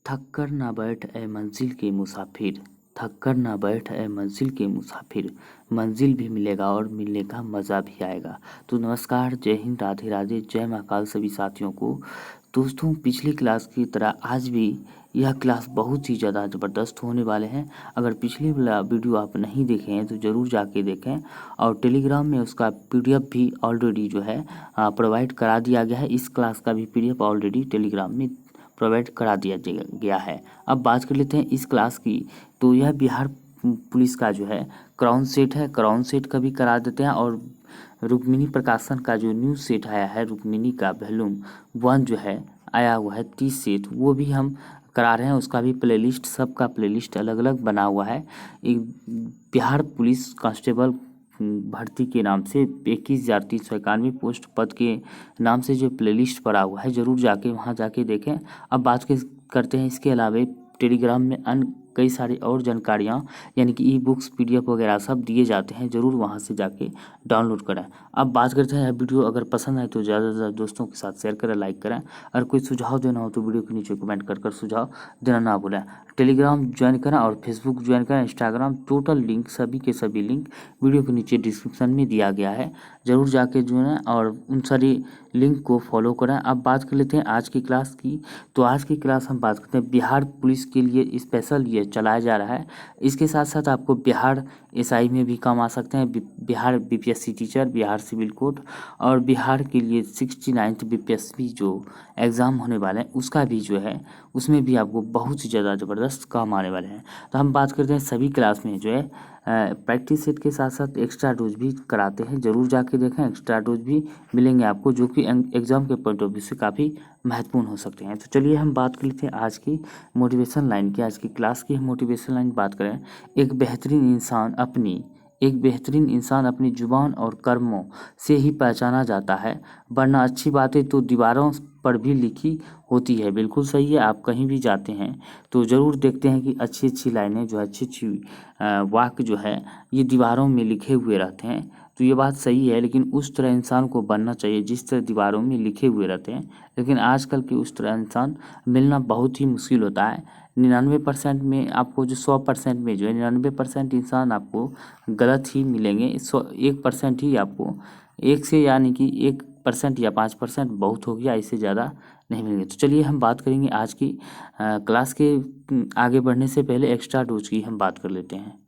थक कर ना बैठ ए मंजिल के मुसाफिर, थक कर ना बैठ ए मंजिल के मुसाफिर, मंजिल भी मिलेगा और मिलने का मज़ा भी आएगा। तो नमस्कार, जय हिंद, राधे राधे, जय महाकाल सभी साथियों को। दोस्तों, पिछली क्लास की तरह आज भी यह क्लास बहुत ही ज़्यादा ज़बरदस्त होने वाले हैं। अगर पिछली वाला वीडियो आप नहीं देखे हैं तो ज़रूर जाके देखें, और टेलीग्राम में उसका पीडीएफ भी ऑलरेडी जो है प्रोवाइड करा दिया गया है। इस क्लास का भी पीडीएफ ऑलरेडी टेलीग्राम में प्रोवाइड करा दिया गया है। अब बात कर लेते हैं इस क्लास की। तो यह बिहार पुलिस का जो है क्राउन सेट है, क्राउन सेट का भी करा देते हैं। और रुक्मिणी प्रकाशन का जो न्यू सेट आया है, रुक्मिणी का वॉल्यूम 1 जो है आया हुआ है 30 सेट, वो भी हम करा रहे हैं। उसका भी प्लेलिस्ट, सबका प्लेलिस्ट अलग अलग बना हुआ है। एक बिहार पुलिस कांस्टेबल भर्ती के नाम से 21,391 पोस्ट पद के नाम से जो प्लेलिस्ट पड़ा हुआ है, ज़रूर जाके वहाँ जाके देखें। अब बात करते हैं इसके अलावा टेलीग्राम में अन्य कई सारी और जानकारियाँ, यानी कि ई बुक्स, पीडीएफ वगैरह सब दिए जाते हैं, ज़रूर वहाँ से जाके डाउनलोड करें। अब बात करते हैं, वीडियो अगर पसंद आए तो ज़्यादा से ज़्यादा दोस्तों के साथ शेयर करें, लाइक करें। अगर कोई सुझाव देना हो तो वीडियो के नीचे कमेंट कर सुझाव देना ना भूलें। टेलीग्राम ज्वाइन करें और फेसबुक ज्वाइन करें, इंस्टाग्राम, टोटल लिंक सभी के सभी लिंक वीडियो के नीचे डिस्क्रिप्शन में दिया गया है, ज़रूर जाके जुड़ें और उन सारी लिंक को फॉलो करें। अब बात कर लेते हैं आज की क्लास की। तो आज की क्लास हम बात करते हैं बिहार पुलिस के लिए स्पेशल ये चलाया जा रहा है। इसके साथ साथ आपको बिहार एसआई में भी काम आ सकते हैं, Bihar BPSC teacher, Bihar civil court, और बिहार के लिए 69th बीपीएससी जो एग्ज़ाम होने वाले हैं उसका भी जो है, उसमें भी आपको बहुत ही ज़्यादा ज़बरदस्त काम आने वाले हैं। तो हम बात करते हैं सभी क्लास में जो है प्रैक्टिस सेट के साथ साथ एक्स्ट्रा डोज भी कराते हैं, ज़रूर जाके देखें। एक्स्ट्रा डोज भी मिलेंगे आपको, जो कि एग्ज़ाम के पॉइंट ऑफ व्यू से काफ़ी महत्वपूर्ण हो सकते हैं। तो चलिए हम बात कर लेते हैं आज की मोटिवेशन लाइन की। आज की क्लास की मोटिवेशन लाइन बात करें, एक बेहतरीन इंसान अपनी जुबान और कर्मों से ही पहचाना जाता है, वरना अच्छी बातें तो दीवारों पर भी लिखी होती है। बिल्कुल सही है। आप कहीं भी जाते हैं तो ज़रूर देखते हैं कि अच्छी अच्छी लाइनें जो अच्छी अच्छी वाक्य जो है ये दीवारों में लिखे हुए रहते हैं। तो ये बात सही है, लेकिन उस तरह इंसान को बनना चाहिए जिस तरह दीवारों में लिखे हुए रहते हैं। लेकिन आजकल के उस तरह इंसान मिलना बहुत ही मुश्किल होता है। 99% में आपको जो 100% में जो है 99% इंसान आपको गलत ही मिलेंगे। 1% ही आपको, एक से यानी कि 1% या 5% बहुत हो गया, इससे ज़्यादा नहीं मिलेंगे। तो चलिए हम बात करेंगे आज की क्लास के आगे बढ़ने से पहले एक्स्ट्रा डोज की हम बात कर लेते हैं।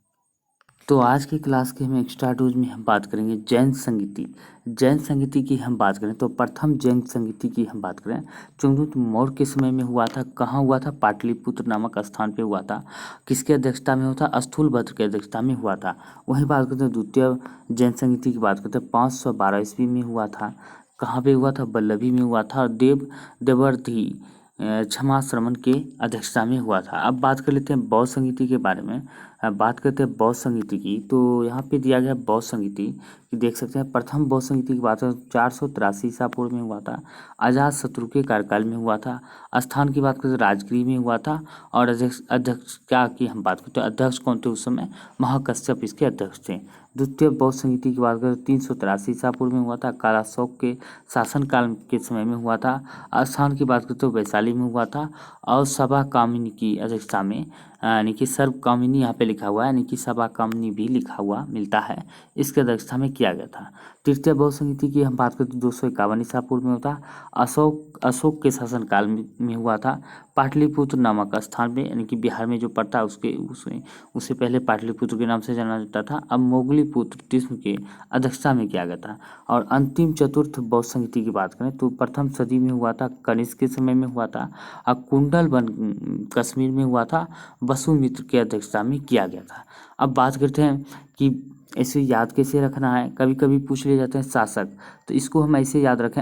तो आज की क्लास के हम एक्स्ट्रा डोज में हम बात करेंगे जैन संगीति। जैन संगीति की हम बात करें तो प्रथम जैन संगीति की हम बात करें, चंद्रगुप्त मौर्य के समय में हुआ था। कहाँ हुआ था? पाटलिपुत्र नामक स्थान पे हुआ था। किसके अध्यक्षता में हुआ था? स्थूलभद्र के अध्यक्षता में हुआ था। वहीं बात करते हैं द्वितीय जैन संगीति की बात करते हैं, 512 ईस्वी में हुआ था। कहाँ पे हुआ था? वल्लभी में हुआ था। देवर्धि क्षमा श्रमण के अध्यक्षता में हुआ था। अब बात कर लेते हैं बौद्ध संगीति के बारे में। बात करते हैं बौद्ध संगीति की, तो यहाँ पे दिया गया बौद्ध संगीति कि देख सकते हैं प्रथम बौद्ध संगीति की बात करें 483 ईसा पूर्व में हुआ था। अजात शत्रु के कार्यकाल में हुआ था। स्थान की बात करें तो राजगृह में हुआ था। और अध्यक्ष क्या की हम बात करते हैं, अध्यक्ष कौन थे उस समय? महाकश्यप इसके अध्यक्ष थे। द्वितीय बौद्ध संगीति की बात करें 383 ईसा पूर्व में हुआ था। कालाशोक के शासनकाल के समय में हुआ था। स्थान की बात करें तो वैशाली में हुआ था। और सभा कामिनी की अध्यक्षता में, यानी कि सर्व कामिनी यहाँ पे लिखा हुआ है, यानी कि सभा कामिनी भी लिखा हुआ मिलता है, इसके अध्यक्षता में किया गया था। तृतीय बौद्ध संगीति की हम बात करें तो 251 ईसा पूर्व में होता। अशोक के शासनकाल में हुआ था। पाटलिपुत्र नामक स्थान में, यानी कि बिहार में जो पड़ता है उससे पहले पाटलिपुत्र के नाम से जाना जाता था। अब मोगलीपुत्र टिस्म के अध्यक्षता में किया गया था। और अंतिम चतुर्थ बौद्ध संगीति की बात करें तो प्रथम सदी में हुआ था, कनिष्क के समय में हुआ था। और कुंडलवन कश्मीर में हुआ था, वसुमित्र के अध्यक्षता में किया गया था। अब बात करते हैं कि इसे याद कैसे रखना है। कभी कभी पूछ ले जाते हैं शासक, तो इसको हम ऐसे याद रखें,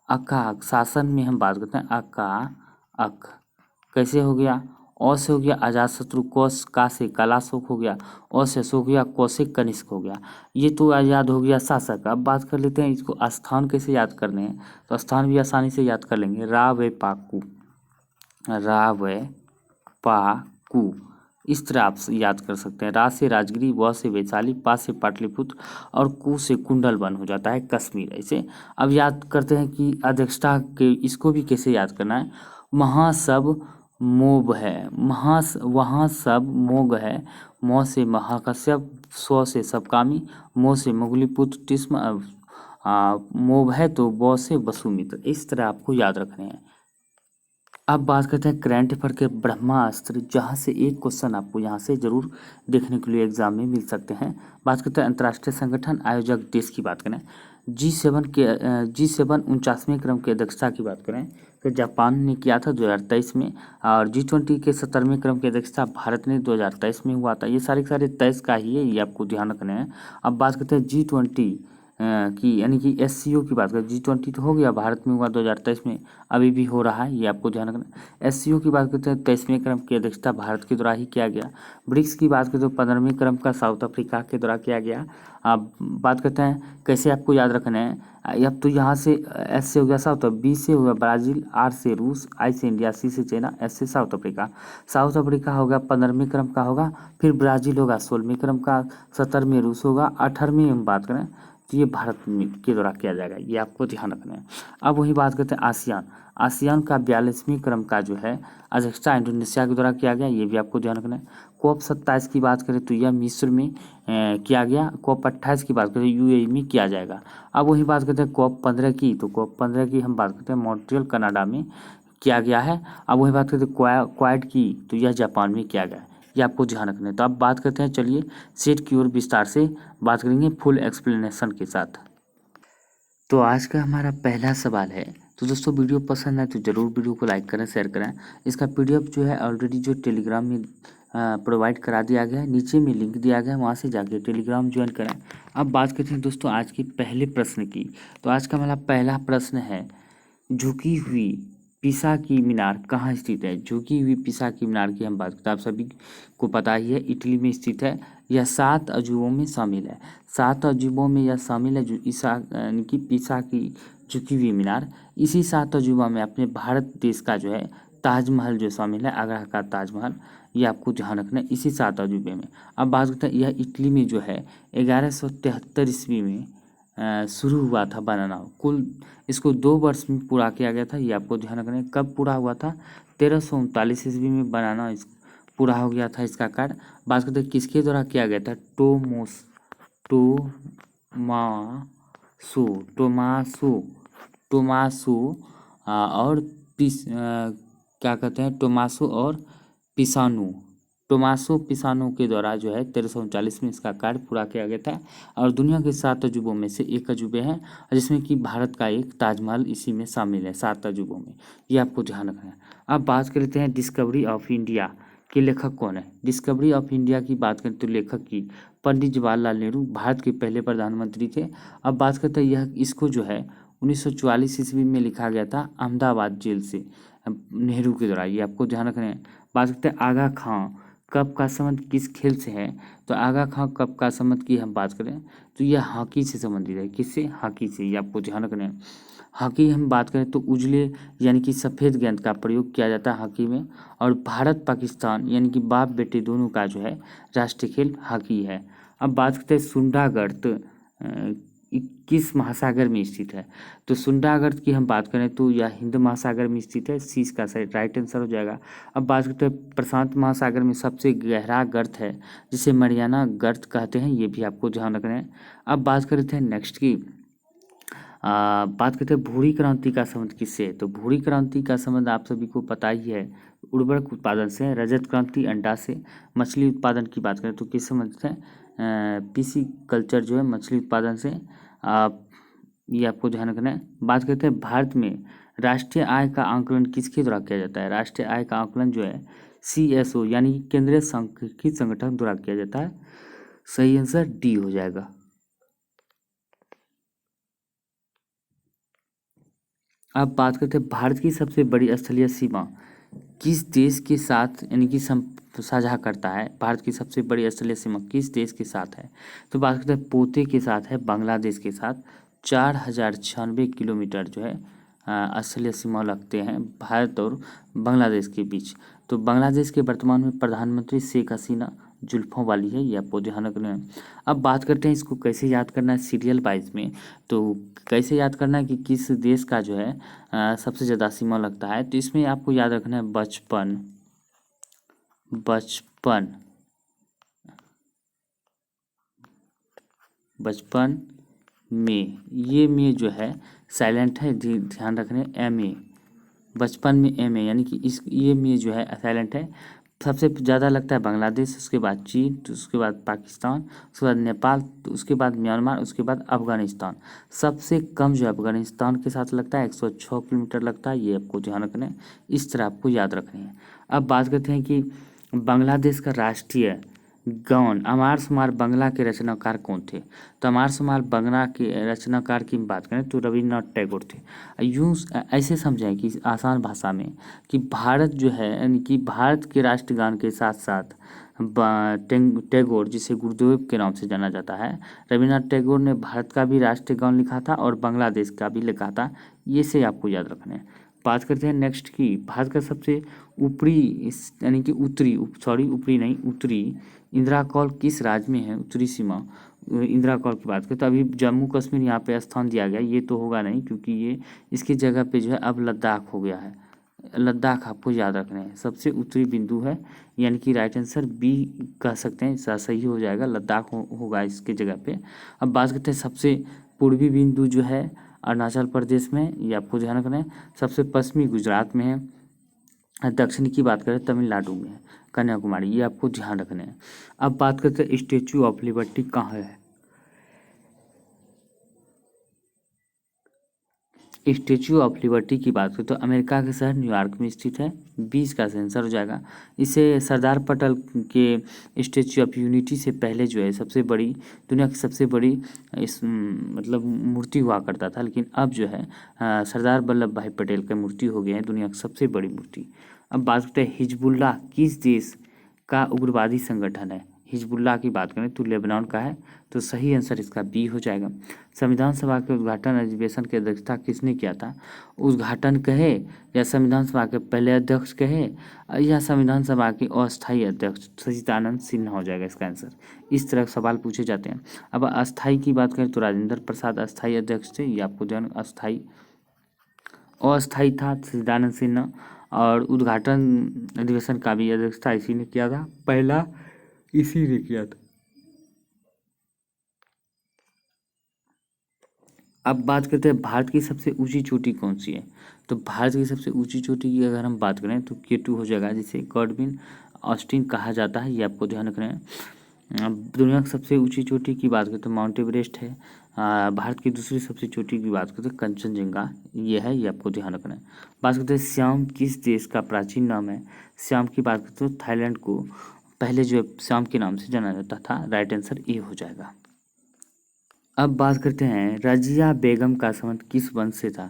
अकाक शासन में हम बात करते हैं अक कैसे हो गया? अ से हो गया अजातशत्रु, का से कालाशोक हो गया, अ से अशोक हो गया, क से कनिष्क हो गया। ये तो याद हो गया शासक। अब बात कर लेते हैं इसको स्थान कैसे याद करने हैं, तो स्थान भी आसानी से याद कर लेंगे। रावपाकू, इस तरह आप याद कर सकते हैं। रा से राजगिरी, व से वैशाली, पा से पाटलिपुत्र, और कू से कुंडलवन हो जाता है कश्मीर। ऐसे अब याद करते हैं कि अध्यक्षता के इसको भी कैसे याद करना है। मोब है, वहाँ सब मोग है, मौ से महाकश्यप, स्व से सबकामी, मो से मुगलीपुत्र टिस्म, मोब है तो बौ से वसुमित्र। इस तरह आपको याद रखने हैं। अब बात करते हैं करंट अफेयर के ब्रह्मास्त्र, जहाँ से एक क्वेश्चन आपको यहाँ से जरूर देखने के लिए एग्जाम में मिल सकते हैं। बात करते हैं अंतर्राष्ट्रीय संगठन आयोजक देश की बात करें, G7 49वें क्रम की अध्यक्षता की बात करें तो जापान ने किया था 2023 में, और G20 के 70वें क्रम की अध्यक्षता भारत ने 2023 में हुआ था। ये सारे के सारे 23 का ही है, ये आपको ध्यान रखना है। अब बात करते हैं G20 की, यानी कि SCO की बात करें। G20 तो हो गया, भारत में हुआ 2023 में, अभी भी हो रहा है, ये आपको ध्यान रखना है। SCO की बात करते हैं 23वें क्रम की अध्यक्षता भारत के द्वारा ही किया गया। ब्रिक्स की बात करें तो 15वें क्रम का साउथ अफ्रीका के द्वारा किया गया। अब बात करते हैं कैसे आपको याद रखना है। अब तो यहाँ से S से हो गया साउथ, B से हो गया ब्राज़ील, R से रूस, I से इंडिया, C से चाइना, S से साउथ अफ्रीका। साउथ अफ्रीका होगा 15वें क्रम का होगा, फिर ब्राज़ील होगा 16वें क्रम का, 17वें रूस होगा, 18वें हम बात करें तो ये भारत के द्वारा किया जाएगा, ये आपको ध्यान रखना है। अब वही बात करते हैं आसियान का 42वें क्रम का जो है अध्यक्षता इंडोनेशिया के द्वारा किया गया, ये भी आपको ध्यान रखना है। COP27 की बात करें तो यह मिस्र में किया गया। COP28 की बात करें UAE में किया जाएगा। अब वही बात करते हैं COP15 की, तो COP15 की हम बात करते हैं मॉन्ट्रियल कनाडा में किया गया है। अब वही बात करते हैं क्वाड की, तो यह जापान में किया गया, ये आपको ध्यान रखना है। तो अब बात करते हैं, चलिए सेट की ओर विस्तार से बात करेंगे फुल एक्सप्लेनेशन के साथ। तो आज का हमारा पहला सवाल है, तो दोस्तों वीडियो पसंद है तो ज़रूर वीडियो को लाइक करें, शेयर करें। इसका PDF जो है ऑलरेडी जो टेलीग्राम में प्रोवाइड करा दिया गया है, नीचे में लिंक दिया गया है, वहाँ से जाके टेलीग्राम ज्वाइन करें। अब बात करते हैं दोस्तों आज के पहले प्रश्न की। तो आज का हमारा पहला प्रश्न है, झुकी हुई पिसा की मीनार कहाँ स्थित है? झुकी हुई पिसा की मीनार की हम बात करते हैं, आप सभी को पता ही है, इटली में स्थित है। यह 7 अजूबों में शामिल है। 7 अजूबों में यह शामिल है, जो यानी कि पिसा की झुकी हुई मीनार। इसी 7 अजूबा में अपने भारत देश का जो है ताजमहल जो शामिल है, आगरा का ताजमहल, ये आपको ध्यान रखना है इसी 7 अजूबे में। अब बात करते हैं, यह इटली में जो है 1173 ईस्वी में शुरू हुआ था बनाना। कुल इसको 2 वर्ष में पूरा किया गया था, ये आपको ध्यान रखना है। कब पूरा हुआ था? 1339 ईस्वी में बनाना इस पूरा हो गया था इसका कार्य। बात करते हैं किसके द्वारा किया गया था? टोमासो और क्या कहते हैं, टोमासो और पिसानो के द्वारा जो है 1339 में इसका कार्य पूरा किया गया था। और दुनिया के 7 अजूबों में से एक अजूबे हैं, जिसमें कि भारत का एक ताजमहल इसी में शामिल है 7 अजूबों में, ये आपको ध्यान रखना है। अब बात करते हैं डिस्कवरी ऑफ इंडिया के लेखक कौन है? डिस्कवरी ऑफ इंडिया की बात करें तो लेखक की पंडित जवाहरलाल नेहरू, भारत के पहले प्रधानमंत्री थे। अब बात करते हैं इसको जो है 1944 ईस्वी में लिखा गया था अहमदाबाद जेल से नेहरू के द्वारा, ये आपको ध्यान रखना है। बात करते हैं आगा खां कप का संबंध किस खेल से है? तो आगा खां कप का संबंध की हम बात करें तो यह हॉकी से संबंधित है। किससे? हॉकी से, ये आपको ध्यान रखना है। हॉकी हम बात करें तो उजले यानी कि सफ़ेद गेंद का प्रयोग किया जाता है हॉकी में। और भारत पाकिस्तान यानी कि बाप बेटे दोनों का जो है राष्ट्रीय खेल हॉकी है। अब बात करते हैं सुंडागर्त किस महासागर में स्थित है? तो सुंडागर्त की हम बात करें तो यह हिंद महासागर में स्थित है, सी इसका राइट आंसर हो जाएगा। अब बात करते हैं प्रशांत महासागर में सबसे गहरा गर्त है, जिसे मरियाना गर्त कहते हैं, ये भी आपको ध्यान रखना है। अब बात करते हैं नेक्स्ट की बात करते हैं भूरी क्रांति का संबंध किससे है? तो भूरी क्रांति का संबंध आप सभी को पता ही है, उर्वरक उत्पादन से। रजत क्रांति अंडा से। मछली उत्पादन की बात करें तो किस संबंध से? पीसी कल्चर जो है मछली उत्पादन से। ये आपको ध्यान रखना है। बात करते हैं भारत में राष्ट्रीय आय का आंकलन किसके द्वारा किया जाता है? राष्ट्रीय आय का आंकलन जो है CSO यानी केंद्रीय सांख्यिकी संगठन द्वारा किया जाता है। सही आंसर डी हो जाएगा। अब बात करते हैं भारत की सबसे बड़ी स्थलीय सीमा किस देश के साथ यानी कि साझा करता है? भारत की सबसे बड़ी स्थलीय सीमा किस देश के साथ है? तो बात करते हैं पोते के साथ है, बांग्लादेश के साथ। 4096 किलोमीटर जो है स्थलीय सीमा लगते हैं भारत और बांग्लादेश के बीच। तो बांग्लादेश के वर्तमान में प्रधानमंत्री शेख हसीना, जुल्फों वाली है, ये आपको ध्यान रखना है। अब बात करते हैं इसको कैसे याद करना है सीरियल वाइज में। तो कैसे याद करना है कि किस देश का जो है सबसे ज़्यादा सीमा लगता है, तो इसमें आपको याद रखना है बचपन, बचपन, बचपन में, ये में जो है साइलेंट है, ध्यान रखने एम ए, बचपन में एम ए, यानी कि इस ये में जो है साइलेंट है। सबसे ज़्यादा लगता है बांग्लादेश, उसके बाद चीन, तो उसके बाद पाकिस्तान, उसके बाद नेपाल, तो उसके बाद म्यांमार, उसके बाद अफगानिस्तान। सबसे कम जो है अफगानिस्तान के साथ लगता है 106 किलोमीटर लगता है, ये आपको ध्यान रखना है, इस तरह आपको याद रखनी है। अब बात करते हैं कि बांग्लादेश का राष्ट्रीय गान अमार सुमार बांग्ला के रचनाकार कौन थे। तो अमार सुमार बांग्ला के रचनाकार की बात करें तो रविन्द्रनाथ टैगोर थे। यूँ ऐसे समझें कि आसान भाषा में कि भारत जो है, यानी कि भारत के राष्ट्रगान के साथ साथ टैगोर, जिसे गुरुदेव के नाम से जाना जाता है, रविन्द्रनाथ टैगोर ने भारत का भी राष्ट्रीय गान लिखा था और बांग्लादेश का भी लिखा था, ये से आपको याद रखना है। बात करते हैं नेक्स्ट की भारत का सबसे ऊपरी यानी कि उत्तरी, सॉरी ऊपरी नहीं उत्तरी इंदिरा कॉल किस राज्य में है, उत्तरी सीमा इंदिरा कॉल की बात करें तो अभी जम्मू कश्मीर यहाँ पे स्थान दिया गया, ये तो होगा नहीं क्योंकि ये इसकी जगह पे जो है अब लद्दाख हो गया है। लद्दाख आपको याद रखना है, सबसे उत्तरी बिंदु है, यानी कि राइट आंसर बी कह सकते हैं, सही हो जाएगा, लद्दाख होगा इसके जगह पे। अब बात करते हैं सबसे पूर्वी बिंदु जो है अरुणाचल प्रदेश में, ये आपको ध्यान रखना है। सबसे पश्चिमी गुजरात में है। दक्षिण की बात करें तमिलनाडु में, कन्याकुमारी, ये आपको ध्यान रखना है। अब बात करते हैं स्टेचू ऑफ लिबर्टी कहाँ है। स्टेचू ऑफ लिबर्टी की बात करें तो अमेरिका के शहर न्यूयॉर्क में स्थित है, 20 का आंसर हो जाएगा। इसे सरदार पटेल के स्टेचू ऑफ यूनिटी से पहले जो है सबसे बड़ी, दुनिया की सबसे बड़ी मतलब मूर्ति हुआ करता था, लेकिन अब जो है सरदार वल्लभ भाई पटेल की मूर्ति हो गई है दुनिया की सबसे बड़ी मूर्ति। अब बात करते हैं हिजबुल्लाह किस देश का उग्रवादी संगठन है। हिजबुल्लाह की बात करें तो लेबनान का है, तो सही आंसर इसका बी हो जाएगा। संविधान सभा के उद्घाटन अधिवेशन की अध्यक्षता किसने किया था। उद्घाटन कहे या संविधान सभा के पहले अध्यक्ष कहे या संविधान सभा के अस्थायी अध्यक्ष, सच्चिदानंद सिन्हा हो जाएगा इसका आंसर। इस तरह के सवाल पूछे जाते हैं। अब अस्थायी की बात करें तो राजेंद्र प्रसाद अस्थायी अध्यक्ष थे, ये आपको ध्यान, अस्थायी, अस्थायी था सच्चिदानंद सिन्हा। और उद्घाटन अधिवेशन का भी अध्यक्षता इसी ने किया था, पहला इसी ने किया था। अब बात करते हैं भारत की सबसे ऊंची चोटी कौन सी है। तो भारत की सबसे ऊंची चोटी की अगर हम बात करें तो K2 हो जाएगा, जिसे गॉडविन ऑस्टिन कहा जाता है, ये आपको ध्यान रखना है। अब दुनिया की सबसे ऊंची चोटी की बात करें तो माउंट एवरेस्ट है। भारत की दूसरी सबसे चोटी की बात करें तो कंचनजंगा ये है, ये आपको ध्यान रखना है। बात करते हैं श्याम किस देश का प्राचीन नाम है। श्याम की बात करते तो थाईलैंड को पहले जो है श्याम के नाम से जाना जाता था, राइट आंसर ए हो जाएगा। अब बात करते हैं रजिया बेगम का संबंध किस वंश से था।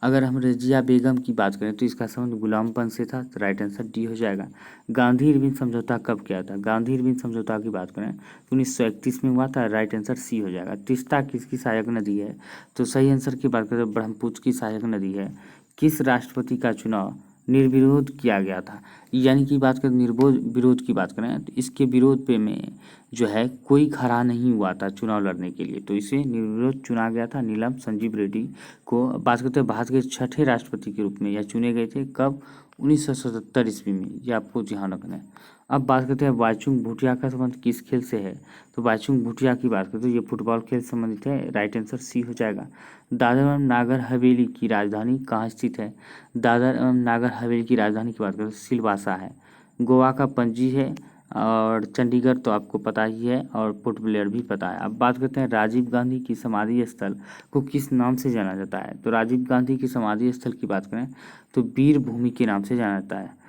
अगर हम रजिया बेगम की बात करें तो इसका संबंध गुलाम वंश से था, तो राइट आंसर डी हो जाएगा। गांधी इरविन समझौता कब किया था। गांधी इरविन समझौता की बात करें तो 1931 में हुआ था, राइट आंसर सी हो जाएगा। तीस्ता किसकी सहायक नदी है। तो सही आंसर की बात करें तो ब्रह्मपुत्र की सहायक नदी है। किस राष्ट्रपति का चुनाव निर्विरोध किया गया था। यानी कि बात करें निर्विरोध विरोध की बात करें तो इसके विरोध पे में जो है कोई खड़ा नहीं हुआ था चुनाव लड़ने के लिए, तो इसे निर्विरोध चुना गया था, नीलम संजीव रेड्डी को। बात करते हैं भारत के छठे राष्ट्रपति के रूप में यह चुने गए थे, कब, 1977 ईस्वी में, ये आपको ध्यान रखना है। अब बात करते हैं बाइचुंग भूटिया का संबंध किस खेल से है। तो बाइचुंग भूटिया की बात करें तो ये फुटबॉल खेल से संबंधित है, राइट आंसर सी हो जाएगा। दादर एवं नागर हवेली की राजधानी कहाँ स्थित है। दादर एवं नागर हवेली की राजधानी की बात करें तो सिलवासा है। गोवा का पणजी है और चंडीगढ़ तो आपको पता ही है, और पोर्ट ब्लेयर भी पता है। अब बात करते हैं राजीव गांधी की समाधि स्थल को किस नाम से जाना जाता है। तो राजीव गांधी की समाधि स्थल की बात करें तो वीर भूमि के नाम से जाना जाता है।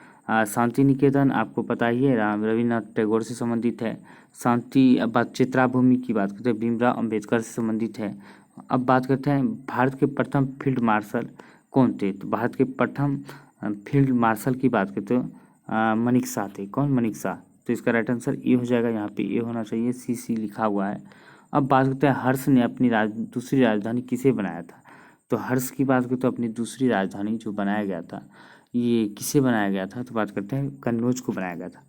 शांति निकेतन आपको पता ही है, रविन्द्रनाथ टैगोर से संबंधित है। शांति, अब बात चित्रा भूमि की बात करते हैं भीमराव अम्बेडकर से संबंधित है। अब बात करते हैं भारत के प्रथम फील्ड मार्शल कौन थे। तो भारत के प्रथम फील्ड मार्शल की बात करते हो मनिक थे। कौन, मनिक। तो इसका राइट आंसर ए हो जाएगा, यहाँ पे ए होना चाहिए, सी लिखा हुआ है। अब बात करते हैं हर्ष ने अपनी दूसरी राजधानी किसे बनाया था। तो हर्ष की बात करें तो अपनी दूसरी राजधानी जो बनाया गया था, ये किसे बनाया गया था। तो बात करते हैं कन्नौज को बनाया गया था।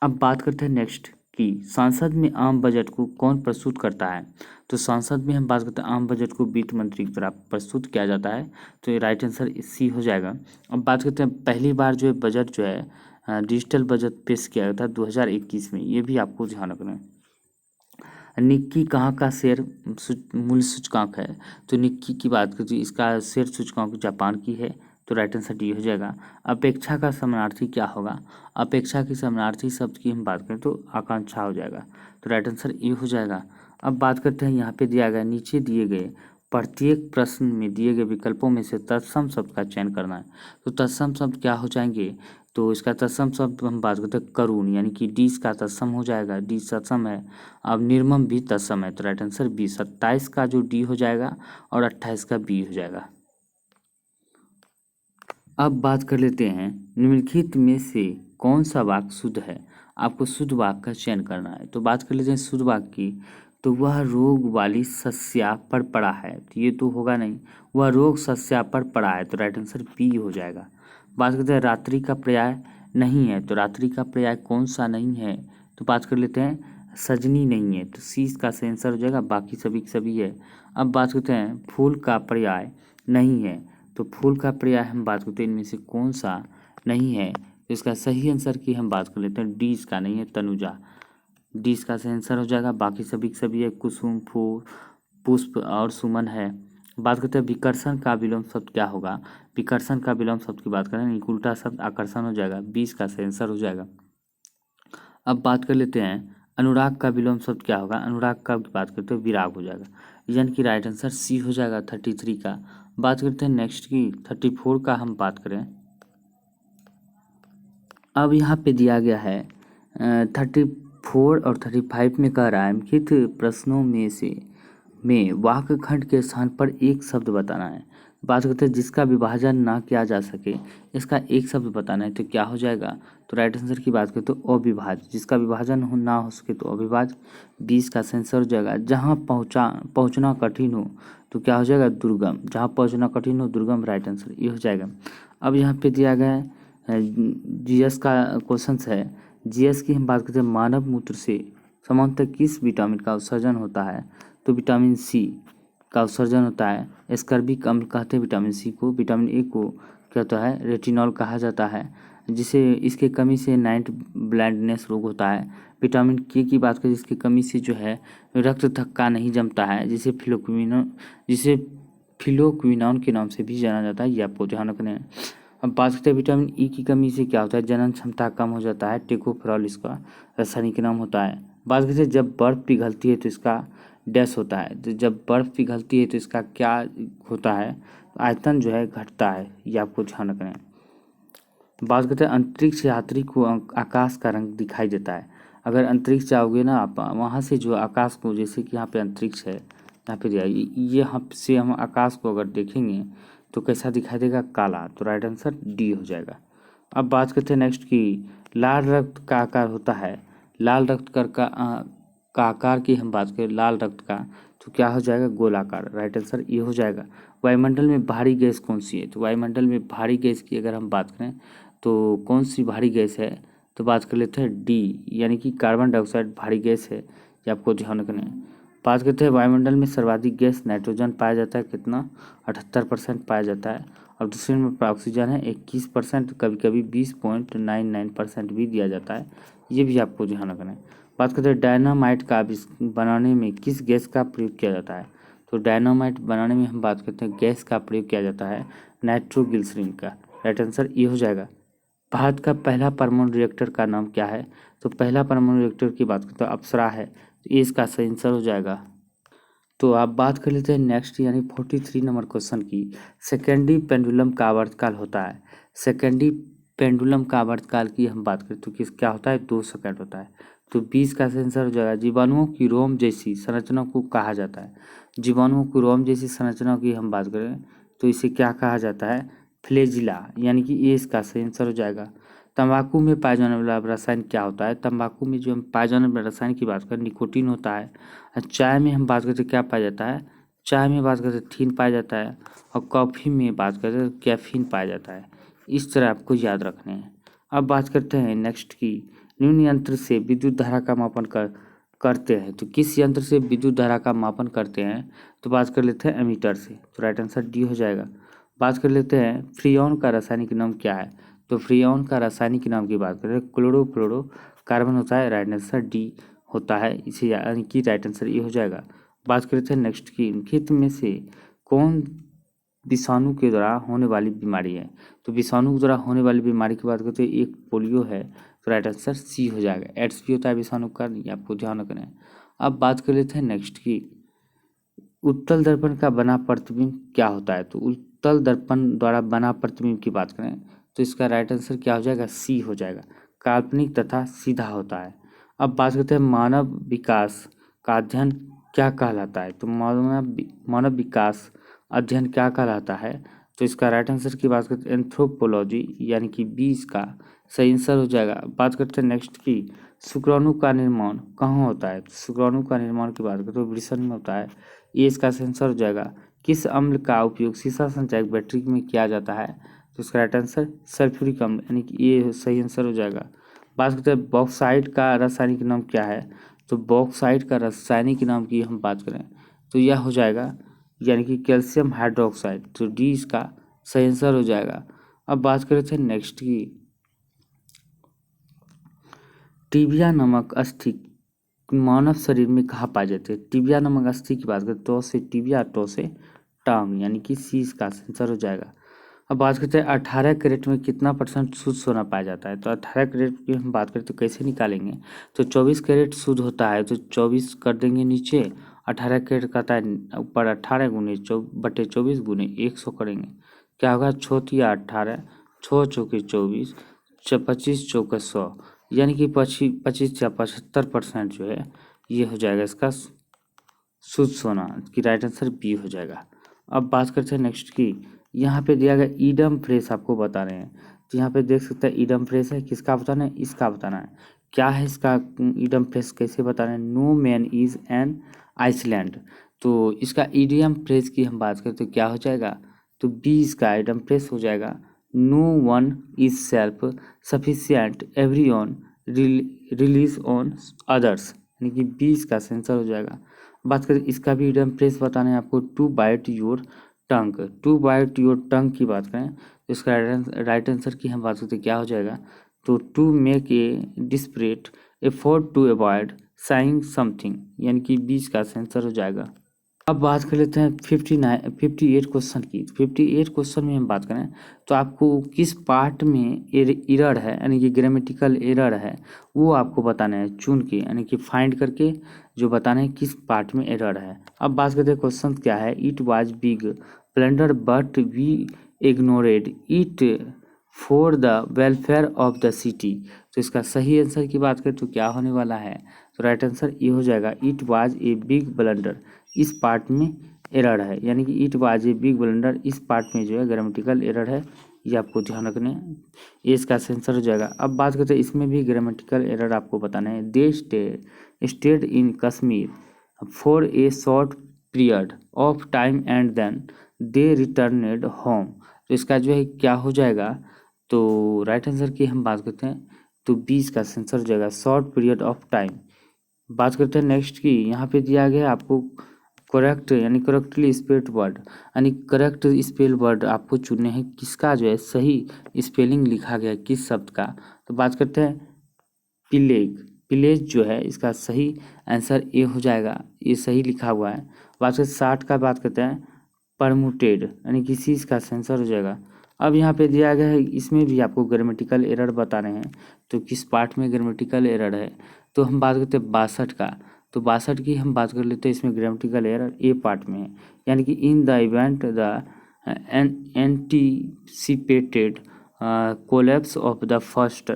अब बात करते हैं नेक्स्ट कि संसद में आम बजट को कौन प्रस्तुत करता है। तो संसद में हम बात करते हैं आम बजट को वित्त मंत्री के द्वारा प्रस्तुत किया जाता है। तो ये राइट आंसर सी हो जाएगा। अब बात करते हैं पहली बार जो है बजट जो है डिजिटल बजट पेश किया गया था 2021 में, ये भी आपको ध्यान रखना है। निक्की कहाँ का शेयर मूल्य सूचकांक है। तो निक्की की बात करें इसका शेयर सूचकांक जापान की है। तो राइट आंसर डी हो जाएगा। अपेक्षा का समानार्थी क्या होगा। अपेक्षा की समानार्थी शब्द की हम बात करें तो आकांक्षा हो जाएगा। तो राइट आंसर ए हो जाएगा। अब बात करते हैं यहाँ पे दिया गया नीचे दिए गए प्रत्येक प्रश्न में दिए गए विकल्पों में से तत्सम शब्द का चयन करना है। तो तत्सम शब्द क्या हो जाएंगे। तो इसका तत्सम शब्द हम बात करते हैं करुण, यानी कि डी इसका तत्सम हो जाएगा, डी तत्सम है। अब निर्मम भी तत्सम है। तो राइट आंसर बी 27 का जो डी हो जाएगा और 28 का बी हो जाएगा। अब बात कर लेते हैं निम्नलिखित में से कौन सा वाक्य शुद्ध है। आपको शुद्ध वाक्य का चयन करना है। तो बात कर लेते हैं शुद्ध वाक्य की। तो वह रोग वाली शस्या पर पड़ा है। तो ये तो होगा नहीं, वह रोग शस्या पर पड़ा है। तो राइट आंसर बी हो जाएगा। बात करते हैं रात्रि का पर्याय नहीं है। तो रात्रि का पर्याय कौन सा नहीं है। तो बात कर लेते हैं सजनी नहीं है। तो सी इसका सही आंसर हो जाएगा, बाकी सभी के सभी है। अब बात करते हैं फूल का पर्याय नहीं है। तो फूल का पर्याय हम बात करते हैं इनमें से कौन सा नहीं है। तो इसका सही आंसर की हम बात कर लेते हैं डी इसका नहीं है, तनुजा। डी इसका सही आंसर हो जाएगा, बाकी सभी के सभी है। कुसुम, फूल, पुष्प और सुमन है। बात करते हैं विकर्षण का विलोम शब्द क्या होगा। विकर्षण का विलोम शब्द की बात करें उल्टा शब्द आकर्षण हो जाएगा, 20 का सही आंसर हो जाएगा। अब बात कर लेते हैं अनुराग का विलोम शब्द क्या होगा। अनुराग का बात करते हैं विराग हो जाएगा, यानी कि राइट आंसर सी हो जाएगा 33 का। बात करते हैं नेक्स्ट की 34 का हम बात करें। अब यहाँ पे दिया गया है 34 और 35 में कह रहा है निम्नलिखित प्रश्नों में वाक्य खंड के स्थान पर एक शब्द बताना है। बात करते हैं जिसका विभाजन ना किया जा सके, इसका एक शब्द बताना है। तो क्या हो जाएगा। तो राइट आंसर की बात करें तो अविभाज्य, जिसका विभाजन ना हो सके तो अविभाज्य, 20 का आंसर हो जाएगा। जहाँ पहुँचना कठिन हो तो क्या हो जाएगा दुर्गम, जहाँ पहुँचना कठिन हो दुर्गम, राइट आंसर ये हो जाएगा। अब यहाँ पे दिया गया है जीएस का क्वेश्चन है। जीएस की हम बात करते हैं मानव मूत्र से सामान्यतः किस विटामिन का उत्सर्जन होता है। तो विटामिन सी का उत्सर्जन होता है। एस्कर्बिक अम्ल कहते हैं विटामिन सी को। विटामिन ए को क्या होता है रेटिनॉल कहा जाता है, जिसे इसके कमी से नाइट ब्लाइंडनेस रोग होता है। विटामिन के की बात करें जिसकी कमी से जो है रक्त थक्का नहीं जमता है, जिसे फिलोक्विनोन के नाम से भी जाना जाता है, ये आपको ध्यान रखना है। अब बात करते हैं विटामिन ई की कमी से क्या होता है जनन क्षमता कम हो जाता है, टेकोफेरॉल इसका रासायनिक नाम होता है। बात करते हैं जब बर्फ़ पिघलती है तो इसका डैश होता है। तो जब बर्फ़ पिघलती है तो इसका क्या होता है, आयतन जो है घटता है, ये आपको ध्यान रखना है। बात करते हैं अंतरिक्ष यात्री को आकाश का रंग दिखाई देता है। अगर अंतरिक्ष जाओगे ना आप, वहाँ से जो आकाश को, जैसे कि यहाँ पे अंतरिक्ष है, यहाँ पे ये यहाँ से हम आकाश को अगर देखेंगे तो कैसा दिखाई देगा काला। तो राइट आंसर डी हो जाएगा। अब बात करते हैं नेक्स्ट की लाल रक्त का आकार होता है। लाल रक्त का आकार की हम बात करें लाल रक्त का तो क्या हो जाएगा गोलाकार, राइट आंसर ये हो जाएगा। वायुमंडल में भारी गैस कौन सी है। तो वायुमंडल में भारी गैस की अगर हम बात करें तो कौन सी भारी गैस है। तो बात कर लेते हैं डी, यानी कि कार्बन डाइऑक्साइड भारी गैस है, ये आपको ध्यान रखना है। बात करते हैं वायुमंडल में सर्वाधिक गैस नाइट्रोजन पाया जाता है, कितना 78% पाया जाता है। और दूसरे नंबर पर ऑक्सीजन है 21%, कभी कभी 20.99% भी दिया जाता है, ये भी आपको ध्यान रखना है। बात करते हैं डायनामाइट का बनाने में किस गैस का प्रयोग किया जाता है। तो डायनामाइट बनाने में हम बात करते हैं गैस का प्रयोग किया जाता है नाइट्रोग्लिसरीन का, राइट आंसर ये हो जाएगा। भारत का पहला परमाणु रिएक्टर का नाम क्या है। तो पहला परमाणु रिएक्टर की बात करते हैं अप्सरा है, तो ये इसका सही आंसर हो जाएगा। तो आप बात कर लेते हैं नेक्स्ट यानी 43 नंबर क्वेश्चन की। सेकेंडरी पेंडुलम का आवर्तकाल होता है। सेकेंडरी पेंडुलम का आवर्तकाल की हम बात करें तो किस क्या होता है 2 सेकंड होता है। तो 20 का आंसर हो जाएगा। जीवाणुओं की रोम जैसी संरचना को कहा जाता है। जीवाणुओं की रोम जैसी संरचना की हम बात करें तो इसे क्या कहा जाता है फ्लैजिला, यानी कि ये इसका सही आंसर हो जाएगा। तंबाकू में पाया जाने वाला रसायन क्या होता है। तंबाकू में जो हम पाए जाने वाले रसायन की बात करें निकोटीन होता है। चाय में हम बात करते क्या पाया जाता है, चाय में बात करते थीन पाया जाता है। और कॉफ़ी में बात करते कैफीन पाया जाता है। इस तरह आपको याद रखने हैं। अब बात करते हैं नेक्स्ट की निम्न यंत्र से विद्युत धारा का मापन करते हैं। तो किस यंत्र से विद्युत धारा का मापन करते हैं? तो बात कर लेते हैं एमीटर से। तो राइट आंसर डी हो जाएगा। बात कर लेते हैं फ्रीऑन का रासायनिक नाम क्या है? तो फ्रीऑन का रासायनिक नाम की बात करें, क्लोरोफ्लोरो कार्बन होता है। राइट आंसर डी होता है, इसे यानी कि राइट आंसर ये हो जाएगा। बात करते हैं नेक्स्ट की, निम्नलिखित में से कौन विषाणु के द्वारा होने वाली बीमारी है? तो विषाणु के द्वारा होने वाली बीमारी की बात करते हैं, एक पोलियो है। तो राइट आंसर सी हो जाएगा। एड्स भी होता है विषाणु का, ये आपको ध्यान रखना है। अब बात कर लेते हैं नेक्स्ट की, उत्तल दर्पण का बना प्रतिबिंब क्या होता है? तो उत्तल दर्पण द्वारा बना प्रतिबिंब की बात करें तो इसका राइट आंसर क्या हो जाएगा? सी हो जाएगा। काल्पनिक तथा सीधा होता है। अब बात करते हैं मानव विकास का अध्ययन क्या कहलाता है? तो मानव विकास अध्ययन क्या कहलाता है? तो इसका राइट आंसर की बात करते हैं एंथ्रोपोलॉजी, यानी कि 20 का सही आंसर हो जाएगा। बात करते हैं नेक्स्ट की, शुक्राणु का निर्माण कहाँ होता है? तो शुक्राणु का निर्माण की बात करते तो वृषण में होता है, ये इसका आंसर हो जाएगा। किस अम्ल का उपयोग शीशा संचायक बैटरी में किया जाता है? तो इसका राइट आंसर सल्फ्यूरिक अम्ल, यानी कि ये सही आंसर हो जाएगा। बात करते हैं बॉक्साइट का रासायनिक नाम क्या है? तो बॉक्साइट का रासायनिक नाम की हम बात करें तो यह हो जाएगा, यानी कि कैल्शियम हाइड्रोक्साइड। तो डी इसका सही आंसर हो जाएगा। अब बात करें थे नेक्स्ट की, टिबिया नामक अस्थि मानव शरीर में कहाँ पाए जाते हैं? टिबिया नामक अस्थि की बात करें तो से टिबिया, टो से टांग, यानी कि सी इसका आंसर हो जाएगा। अब बात करते हैं 18 कैरेट में कितना % शुद्ध सोना पाया जाता है? तो 18 कैरेट की हम बात करें तो कैसे निकालेंगे? तो 24 कैरेट शुद्ध होता है, तो 24 कर देंगे नीचे, 18 कैरेट कहता है ऊपर, 18 गुने 24 गुने 100 करेंगे, क्या होगा? 6 18, 6 चौके 24, 25 चौके 100, यानी कि 25 या 75% जो है ये हो जाएगा इसका शुद्ध सोना, की राइट आंसर बी हो जाएगा। अब बात करते हैं नेक्स्ट की, यहाँ पे दिया गया ईडम फ्रेस आपको बता रहे हैं। तो यहाँ पे देख सकते हैं ईडम फ्रेस है, किसका बताना है? इसका बताना है। क्या है इसका ईडम फ्रेस, कैसे बता रहे हैं? No man is an island. तो इसका ईडियम फ्रेस की हम बात करें तो क्या हो जाएगा? तो बी इसका ईडम फ्रेस हो जाएगा। No one is self sufficient every one relies on others, यानी कि बी इसका आंसर हो जाएगा। बात करें इसका भी ईडम फ्रेस बताना है आपको, to bite your tongue. To bite your tongue की बात करें तो इसका राइट आंसर की हम बात करते क्या हो जाएगा? तो to make a desperate effort to avoid saying something, यानी कि 20 का आंसर हो जाएगा। अब बात कर लेते हैं 58 क्वेश्चन की। 58 क्वेश्चन में हम बात करें तो आपको किस पार्ट में एरर है, यानी कि ग्रामेटिकल एरर है, वो आपको बताना है चुन के, यानी कि फाइंड करके जो बताना है किस पार्ट में एरर है। अब बात करते हैं क्वेश्चन क्या है, it was big blunder but we ignored it for the welfare of the city. तो इसका सही आंसर की बात करें तो क्या होने वाला है? तो राइट आंसर ये हो जाएगा, it was a big blunder. इस पार्ट में एरर है, यानी कि it was a big blunder, इस पार्ट में जो है ग्रामेटिकल एरर है, ये आपको ध्यान रखने हैं, ये इसका आंसर हो जाएगा। अब बात करते हैं इसमें भी ग्रामेटिकल एरर आपको बताना है। They stayed in Kashmir for a short period of time and then they returned home. तो इसका जो है क्या हो जाएगा? तो राइट आंसर की हम बात करते हैं तो 20 का आंसर हो जाएगा, शॉर्ट पीरियड ऑफ टाइम। बात करते हैं नेक्स्ट की, यहाँ पे दिया गया आपको करेक्ट, यानी करेक्टली स्पेल्ड वर्ड, यानी करेक्ट स्पेल वर्ड आपको चुनने हैं, किसका जो है सही स्पेलिंग लिखा गया है किस शब्द का। तो बात करते हैं पिलेग। पिलेज जो है इसका सही आंसर ए हो जाएगा, ये सही लिखा हुआ है। बात करते 60 का बात करते हैं परमुटेड, यानी किसी इसका आंसर हो जाएगा। अब यहाँ पे दिया गया है, इसमें भी आपको ग्रामेटिकल एरर बताने हैं, तो किस पार्ट में ग्रामेटिकल एरर है? तो हम बात करते हैं 62 का। तो 62 की हम बात कर लेते हैं, इसमें ग्रामेटिकल एरर ए पार्ट में है, यानी कि in the event the anticipated collapse of the first,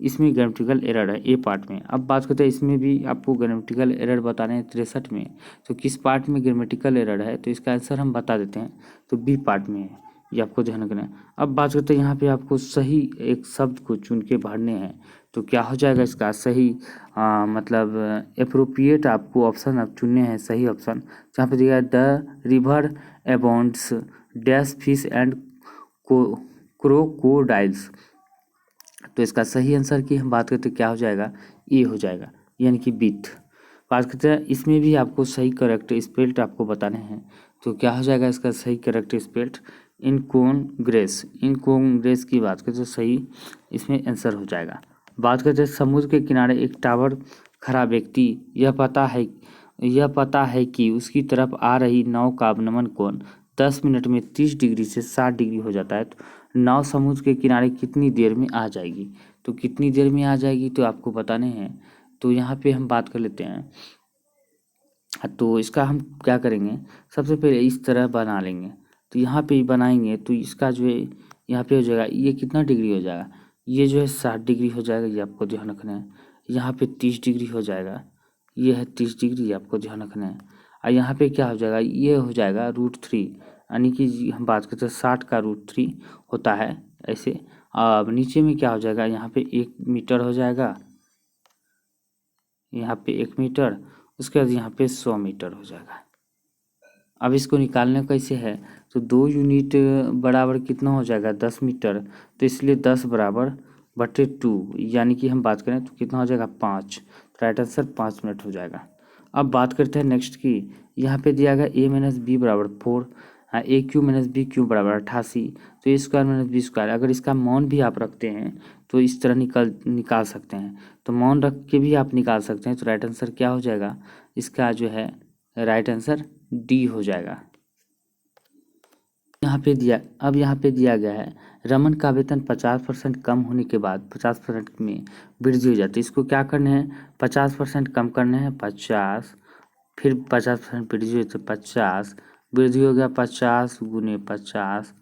इसमें ग्रामेटिकल एरर है ए पार्ट में। अब बात करते हैं इसमें भी आपको ग्रामेटिकल एरर बताने हैं 63 में, तो किस पार्ट में ग्रामेटिकल एरर है? तो इसका आंसर हम बता देते हैं, तो बी पार्ट में है, ये आपको ध्यान रखना है। अब बात करते हैं यहाँ पे आपको सही एक शब्द को चुन के भरने हैं, तो क्या हो जाएगा इसका सही मतलब अप्रोप्रिएट आपको ऑप्शन आप चुनने हैं, सही ऑप्शन जहाँ पे दिया the river abounds dash fish and crocodiles. तो इसका सही आंसर की हम बात करते क्या हो जाएगा, ए हो जाएगा, यानी कि विथ। बात करते हैं इसमें भी आपको सही करेक्ट स्पेल्ट आपको बताने हैं, तो क्या हो जाएगा इसका सही करेक्ट स्पेल्ट, इनकॉन्ग्रेस। इनकॉन्ग्रेस की बात करें तो सही इसमें आंसर हो जाएगा। बात करते हैं समुद्र के किनारे एक टावर खड़ा व्यक्ति यह पता है कि उसकी तरफ आ रही नाव का अवनमन कोण 10 मिनट में 30 डिग्री से 60 डिग्री हो जाता है, तो नाव समुद्र के किनारे कितनी देर में आ जाएगी। तो कितनी देर में आ जाएगी तो आपको बताने हैं। तो यहाँ पे हम बात कर लेते हैं। तो इसका हम क्या करेंगे, सबसे पहले इस तरह बना लेंगे। तो यहाँ पे बनाएंगे तो इसका जो है यहाँ पे हो जाएगा, ये कितना डिग्री हो जाएगा, ये जो है 60 डिग्री हो जाएगा, ये आपको ध्यान रखना है। यहाँ पे 30 डिग्री हो जाएगा, ये है 30 डिग्री, आपको ध्यान रखना है। और यहाँ पे क्या हो जाएगा, ये हो जाएगा √3, यानी कि हम बात करते हैं 60 का √3 होता है ऐसे। अब नीचे में क्या हो जाएगा, यहाँ पे 1 मीटर हो जाएगा, यहाँ पे 1 मीटर, उसके बाद यहाँ पे 100 मीटर हो जाएगा। अब इसको निकालना कैसे है, तो 2 यूनिट बराबर कितना हो जाएगा 10 मीटर, तो इसलिए 10 बराबर बटे 2, यानी कि हम बात करें तो कितना हो जाएगा 5, तो राइट आंसर 5 मिनट हो जाएगा। अब बात करते हैं नेक्स्ट की, यहाँ पे दिया गया a-b बराबर 4, a³ - b³ बराबर 88, तो a² - b², अगर इसका मौन भी आप रखते हैं तो इस तरह निकाल सकते हैं। तो मौन रख के भी आप निकाल सकते हैं, तो राइट आंसर क्या हो जाएगा इसका जो है, राइट आंसर डी हो जाएगा। यहाँ पे दिया गया है रमन का वेतन 50% कम होने के बाद 50% में वृद्धि हो जाती है। इसको क्या करना है, 50% कम करना है, 50, फिर 50% वृद्धि हुई तो 50, वृद्धि हो गया 50 गुने 50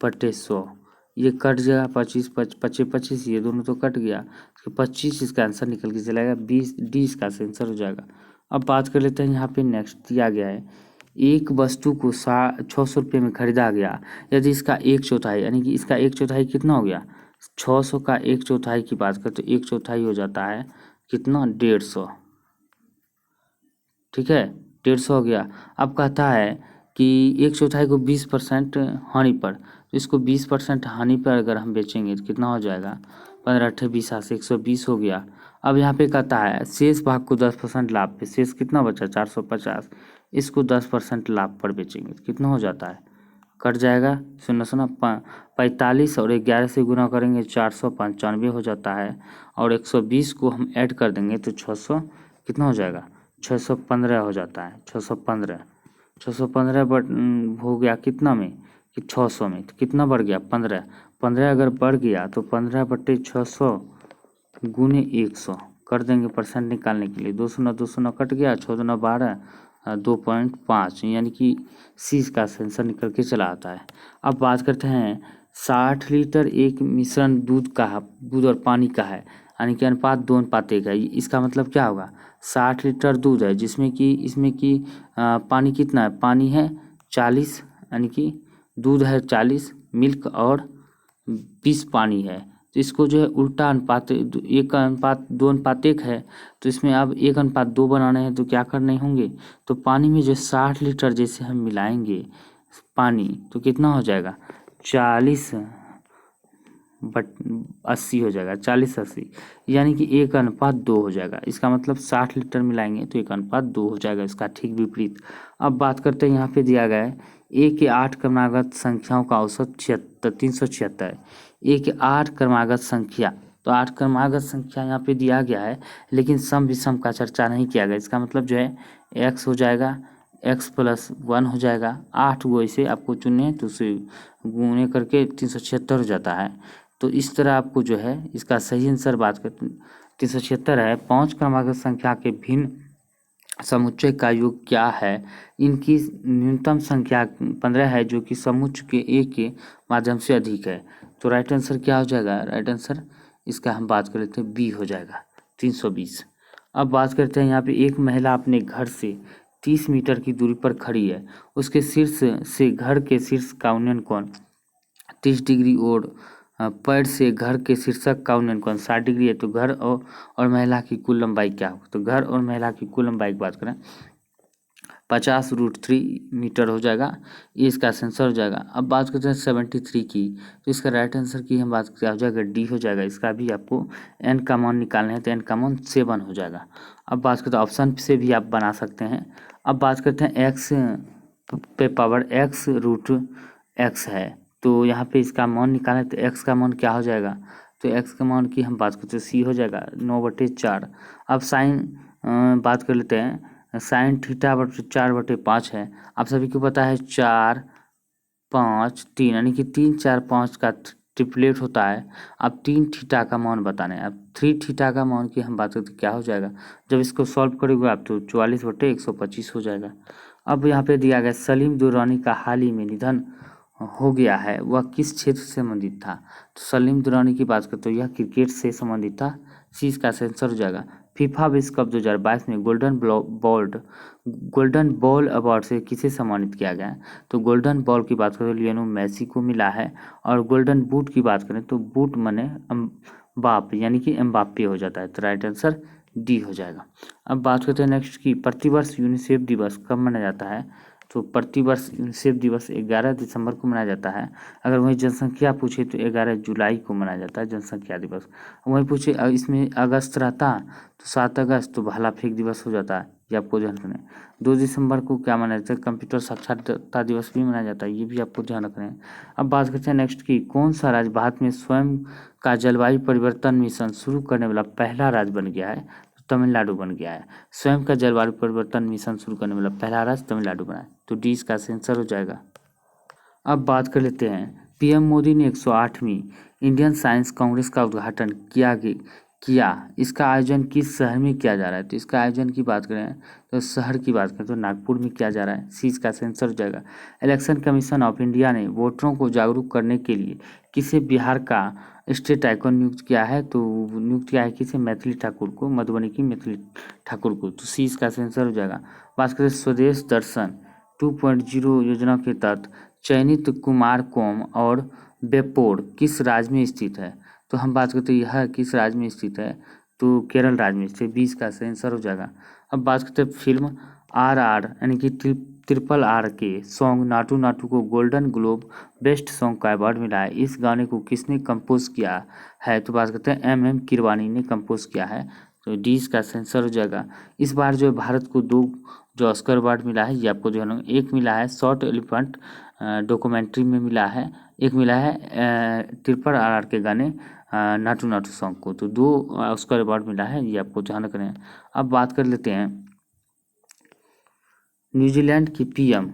बटे 100, ये कट जाएगा 25 25, ये दोनों तो कट गया, तो 25 इसका आंसर निकल के चला गया, 20 डी इसका आंसर हो जाएगा। अब बात कर लेते हैं, यहाँ पे नेक्स्ट दिया गया है एक वस्तु को 600 रुपये में खरीदा गया, यदि इसका 1/4 यानी कि इसका 1/4 कितना हो गया, 600 का 1/4 की बात करें तो 1/4 हो जाता है कितना 150, ठीक है 150 हो गया। अब कहता है कि 1/4 को 20% हानि पर, तो इसको 20% हानि पर अगर हम बेचेंगे तो कितना हो जाएगा, 15 × 20 = 120 हो गया। अब यहाँ पे कहता है शेष भाग को 10% लाभ पे, शेष कितना बचा 450, इसको 10% लाभ पर बेचेंगे तो कितना हो जाता है, कट जाएगा 45 और 11 से गुना करेंगे 495 हो जाता है, और 120 को हम ऐड कर देंगे तो 600 कितना हो जाएगा 615 हो जाता है, 615 हो गया कितना में कि 600 में, तो कितना बढ़ गया 15, 15 अगर बढ़ गया तो 15 बटे 600 गुने 100 कर देंगे परसेंट निकालने के लिए, 200 कट गया, 6×2 = 12, 2.5, यानी कि सी का आंसर निकल के चला आता है। अब बात करते हैं 60 लीटर एक मिश्रण दूध और पानी का है, यानी कि अनुपात 2:1 है। इसका मतलब क्या होगा, 60 लीटर दूध है जिसमें कि इसमें कि पानी कितना है, पानी है 40, यानी कि दूध है 40, मिल्क और 20 पानी है, तो इसको जो है उल्टा अनुपात 1:2:1 है, तो इसमें अब 1:2 बनाने हैं तो क्या करने होंगे, तो पानी में जो 60 लीटर जैसे हम मिलाएंगे पानी तो कितना हो जाएगा 40/80 हो जाएगा, 40/80, यानी कि 1:2 हो जाएगा। इसका मतलब 60 लीटर मिलाएंगे तो 1:2 हो जाएगा, इसका ठीक विपरीत। अब बात करते हैं, यहाँ पे दिया गया है ए के 8 क्रमागत संख्याओं का औसत 376, ए के 8 क्रमागत संख्या, तो 8 क्रमागत संख्या यहाँ पे दिया गया है, लेकिन सम विषम का चर्चा नहीं किया गया। इसका मतलब जो है x हो जाएगा, x+1 हो जाएगा, 8 गो इसे आपको चुनने हैं तो उसे गुणे करके 376 हो जाता है। तो इस तरह आपको जो है इसका सही आंसर बात करते 376 है। 5 क्रमागत संख्या के भिन्न समुच्चय का योग क्या है, इनकी न्यूनतम संख्या 15 है जो कि समुच्चय के ए के माध्यम से अधिक है, तो राइट आंसर क्या हो जाएगा, राइट आंसर इसका हम बात कर लेते हैं बी हो जाएगा 320। अब बात करते हैं, यहाँ पे एक महिला अपने घर से 30 मीटर की दूरी पर खड़ी है, उसके शीर्ष से घर के शीर्ष का उन्नयन कोण 30 डिग्री और पैर से घर के शीर्षक का उन्नयन कोण 60 डिग्री है, तो घर और महिला की कुल लंबाई क्या होगी, तो घर और महिला की कुल लंबाई की बात करें 50√3 मीटर हो जाएगा, ये इसका आंसर हो जाएगा। अब बात करते हैं 73 की, तो इसका राइट आंसर की हम बात क्या हो जाएगा, डी हो जाएगा। इसका भी आपको n का मान निकालना है तो n का मान 7 हो जाएगा। अब बात करते हैं ऑप्शन से भी आप बना सकते हैं। अब बात करते हैं x पे पावर x√x है, तो यहाँ पे इसका मान निकालना है तो x का मान क्या हो जाएगा, तो x का मान की हम बात करते हैं c हो जाएगा 9/4। अब साइन बात कर लेते हैं, साइन θ/4/5 है। आप सभी को पता है 4 5 3 यानी कि 3 4 5 का ट्रिपलेट होता है। अब 3 थीटा का मान बताना है। अब 3 थीटा का मान की हम बात करते क्या हो जाएगा, जब इसको सॉल्व करोगे आप तो 44/125 हो जाएगा। अब यहाँ पे दिया गया सलीम दुरानी का हाल ही में निधन हो गया है, वह किस क्षेत्र से संबंधित था, तो सलीम दुरानी की बात करते हो यह क्रिकेट से संबंधित था, सी इसका आंसर हो जाएगा। फीफा विश्व कप 2022 में गोल्डन बॉल अवार्ड से किसे सम्मानित किया गया है, तो गोल्डन बॉल की बात करें लियोनेल मेसी को मिला है। और गोल्डन बूट की बात करें तो बूट मने बाप यानी कि एम्बाप्पे हो जाता है, तो राइट आंसर डी हो जाएगा। अब बात करते हैं नेक्स्ट की, प्रतिवर्ष यूनिसेफ दिवस कब मनाया जाता है, तो प्रतिवर्ष यूनिसेफ दिवस 11 दिसंबर को मनाया जाता है। अगर वही जनसंख्या पूछे तो 11 जुलाई को मनाया जाता है जनसंख्या दिवस। वही पूछे इसमें अगस्त रहता तो 7 अगस्त, तो भाला फेंक दिवस हो जाता है, ये आपको ध्यान रखना है। 2 दिसंबर को क्या मनाया जाता है, कंप्यूटर साक्षरता दिवस भी मनाया जाता है, ये भी आपको ध्यान रखना है। अब बात करते हैं नेक्स्ट की, कौन सा राज्य भारत में स्वयं का जलवायु परिवर्तन मिशन शुरू करने वाला पहला राज्य बन गया है, तमिलनाडु बन गया है। स्वयं का जलवायु परिवर्तन मिशन शुरू करने वाला पहला राज्य तमिलनाडु बना है, तो डी इसका आंसर हो जाएगा। अब बात कर लेते हैं, पीएम मोदी ने 108वीं इंडियन साइंस कांग्रेस का उद्घाटन किया, इसका आयोजन किस शहर में किया जा रहा है, तो इसका आयोजन की बात करें तो शहर की बात करें तो नागपुर में किया जा रहा है, सी इसका आंसर हो जाएगा। इलेक्शन कमीशन ऑफ इंडिया ने वोटरों को जागरूक करने के लिए किसे बिहार का स्टेट आइकॉन नियुक्त किया है, तो नियुक्त किया है किसे, मैथिली ठाकुर को, मधुबनी की मैथिली ठाकुर को, तो सी इसका आंसर हो जाएगा। बात करें स्वदेश दर्शन 2.0 योजना के तहत चयनित कुमारकोम और बेपोर किस राज्य में स्थित है, तो हम बात करते हैं यह किस राज्य में स्थित है, तो केरल राज्य में स्थित, 20 का आंसर हो जाएगा। अब बात करते हैं फिल्म RR यानी कि RRR के सॉन्ग नाटू नाटू को गोल्डन ग्लोब बेस्ट सॉन्ग का अवार्ड मिला है, इस गाने को किसने कंपोज किया है, तो बात करते हैं MM किरवानी ने कंपोज किया है, तो डी इसका आंसर हो जाएगा। इस बार जो भारत को 2 जो ऑस्कर अवार्ड मिला है ये आपको जो है, एक मिला है शॉर्ट एलिफेंट डॉक्यूमेंट्री में मिला है, एक मिला है RRR के गाने नाटू नाटू सॉन्ग को, तो 2 ऑस्कर अवार्ड मिला है, ये आपको ध्यान रखना है। अब बात कर लेते हैं, न्यूजीलैंड की PM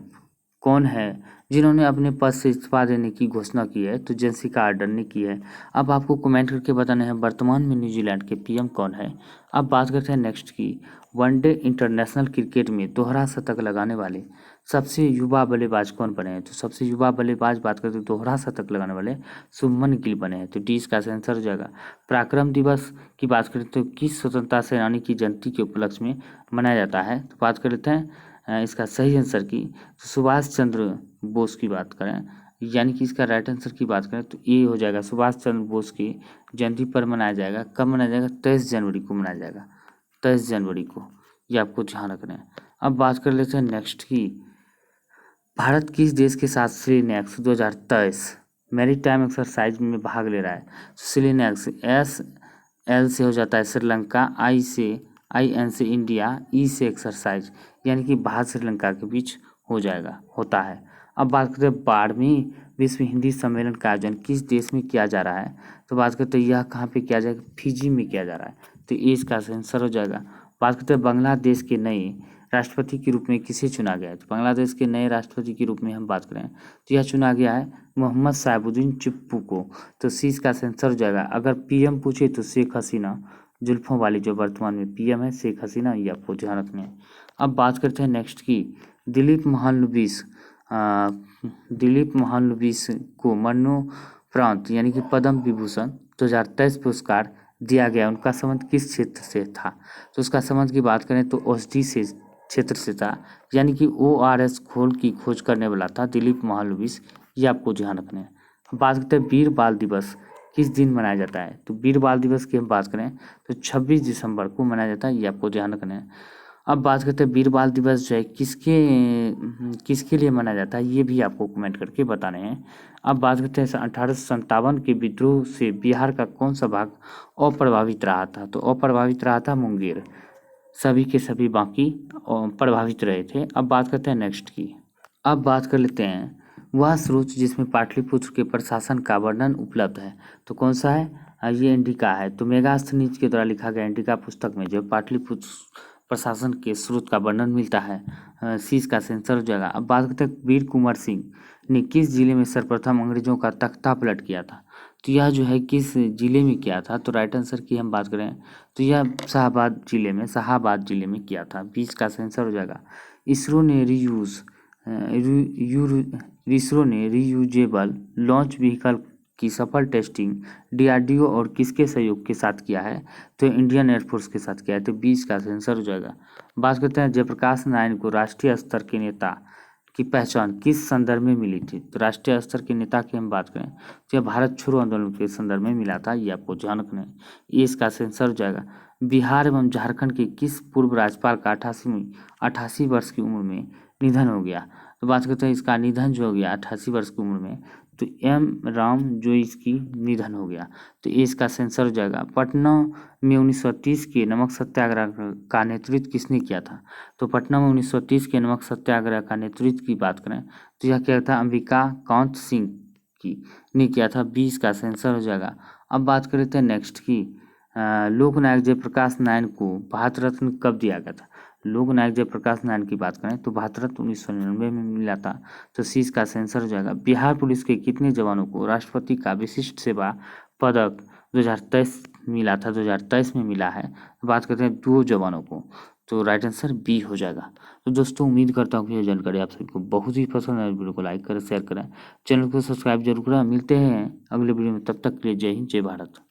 कौन है जिन्होंने अपने पद से इस्तीफा देने की घोषणा की है, तो जेसिका आर्डर्न ने की है। अब आपको कमेंट करके बताना है वर्तमान में न्यूजीलैंड के PM कौन है। अब बात करते हैं नेक्स्ट की, वनडे इंटरनेशनल क्रिकेट में दोहरा शतक लगाने वाले सबसे युवा बल्लेबाज कौन बने हैं, तो सबसे युवा बल्लेबाज बात करते हैं दोहरा शतक लगाने वाले शुभमन गिल बने हैं, तो डी इसका आंसर हो जाएगा। पराक्रम दिवस की बात करें तो किस स्वतंत्रता सेनानी की जयंती के उपलक्ष्य में मनाया जाता है, तो बात कर लेते हैं इसका सही आंसर की, तो सुभाष चंद्र बोस की बात करें, यानी कि इसका राइट आंसर की बात करें तो ए हो जाएगा। सुभाष चंद्र बोस की जयंती पर मनाया जाएगा, कब मनाया जाएगा, 23 जनवरी को मनाया जाएगा, 23 जनवरी को, ये आपको ध्यान रखना है। अब बात कर लेते हैं नेक्स्ट की, भारत किस देश के साथ SELENAX 2023 मैरी टाइम एक्सरसाइज में भाग ले रहा है, SELENAX SL से हो जाता है श्रीलंका, IN से इंडिया, E से एक्सरसाइज यानी कि भारत श्रीलंका के बीच होता है। अब बात करते हैं 12वीं विश्व हिंदी सम्मेलन का आयोजन किस देश में किया जा रहा है, तो बात करते हैं यह कहाँ पे किया जाएगा, फिजी में किया जा रहा है, तो ये इसका आंसर हो जाएगा। बात करते हैं बांग्लादेश के नए राष्ट्रपति के रूप में किसे चुना गया है, तो बांग्लादेश के नए राष्ट्रपति के रूप में हम बात करें तो यह चुना गया है मोहम्मद साहिबुद्दीन चिप्पू को, तो सी इसका आंसर हो जाएगा। अगर PM पूछे तो शेख हसीना, जुल्फों वाली जो वर्तमान में PM है शेख हसीना, ये आपको ध्यान रखना है। अब बात करते हैं नेक्स्ट की, दिलीप महालनोबिस को मरणोपरांत यानी कि पद्म विभूषण 2023 पुरस्कार दिया गया, उनका संबंध किस क्षेत्र से था, तो उसका संबंध की बात करें तो औषधि से क्षेत्र से था, यानी कि ORS घोल की खोज करने वाला था दिलीप महालनोबिस, ये आपको ध्यान रखना है। बात करते हैं वीर बाल दिवस किस दिन मनाया जाता है, तो वीर बाल दिवस की हम बात करें तो 26 दिसंबर को मनाया जाता है, ये आपको ध्यान रखना है। अब बात करते हैं वीर बाल दिवस जो है किसके लिए मनाया जाता है, ये भी आपको कमेंट करके बताने हैं। अब बात करते हैं 1857 के विद्रोह से बिहार का कौन सा भाग अप्रभावित रहा था, तो अप्रभावित रहा था मुंगेर, सभी के सभी बाकी प्रभावित रहे थे। अब बात करते हैं नेक्स्ट की। अब बात कर लेते हैं वह स्रोत जिसमें पाटलिपुत्र के प्रशासन का वर्णन उपलब्ध है, तो कौन सा है, ये इंडिका है। तो मेगास्थनीज के द्वारा लिखा गया इंडिका पुस्तक में जो पाटलिपुत्र प्रशासन के स्रोत का वर्णन मिलता है। शीश का सेंसर हो जाएगा। अब बात करते हैं वीर कुंवर सिंह ने किस जिले में सर्वप्रथम अंग्रेजों का तख्ता पलट किया था, तो यह जो है किस जिले में किया था, तो राइट आंसर की हम बात करें तो यह शाहाबाद जिले में किया था। 20 का सेंसर हो जाएगा। इसरो ने रीयूजेबल लॉन्च व्हीकल की सफल टेस्टिंग डीआरडीओ और किसके सहयोग के साथ किया है, तो इंडियन एयरफोर्स के साथ किया है। तो 20 का आंसर हो जाएगा। बात करते हैं जयप्रकाश नारायण को राष्ट्रीय स्तर के नेता की पहचान किस संदर्भ में मिली थी, तो राष्ट्रीय स्तर के नेता की हम बात करें तो यह भारत छोड़ो आंदोलन के संदर्भ में मिला था, ये आपको जानक नहीं, ये इसका आंसर हो जाएगा। बिहार एवं झारखंड के किस पूर्व राज्यपाल का 88 वर्ष की उम्र में निधन हो गया, तो बात करते हैं इसका निधन जो हो गया 88 वर्ष की उम्र में, तो एम राम जो इसकी निधन हो गया, तो ये इसका आंसर हो जाएगा। पटना में 1930 के नमक सत्याग्रह का नेतृत्व किसने किया था, तो पटना में 1930 के नमक सत्याग्रह का नेतृत्व की बात करें तो यह क्या था, अंबिका कांत सिंह की ने किया था। 20 का आंसर हो जाएगा। अब बात करते हैं नेक्स्ट की। लोकनायक जयप्रकाश नारायण को भारत रत्न कब दिया गया था, लोकनायक जयप्रकाश नारायण की बात करें तो भारत रत्न 1999 में मिला था, तो सी इसका आंसर हो जाएगा। बिहार पुलिस के कितने जवानों को राष्ट्रपति का विशिष्ट सेवा पदक 2023 मिला था, 2023 में मिला है, तो बात करते हैं 2 जवानों को, तो राइट आंसर बी हो जाएगा। तो दोस्तों उम्मीद करता हूँ कि यह जानकारी आप सभी को बहुत ही पसंद है। वीडियो को लाइक करें, शेयर करें, चैनल को सब्सक्राइब जरूर करें। मिलते हैं अगले वीडियो में, तब तक के लिए जय हिंद जय भारत।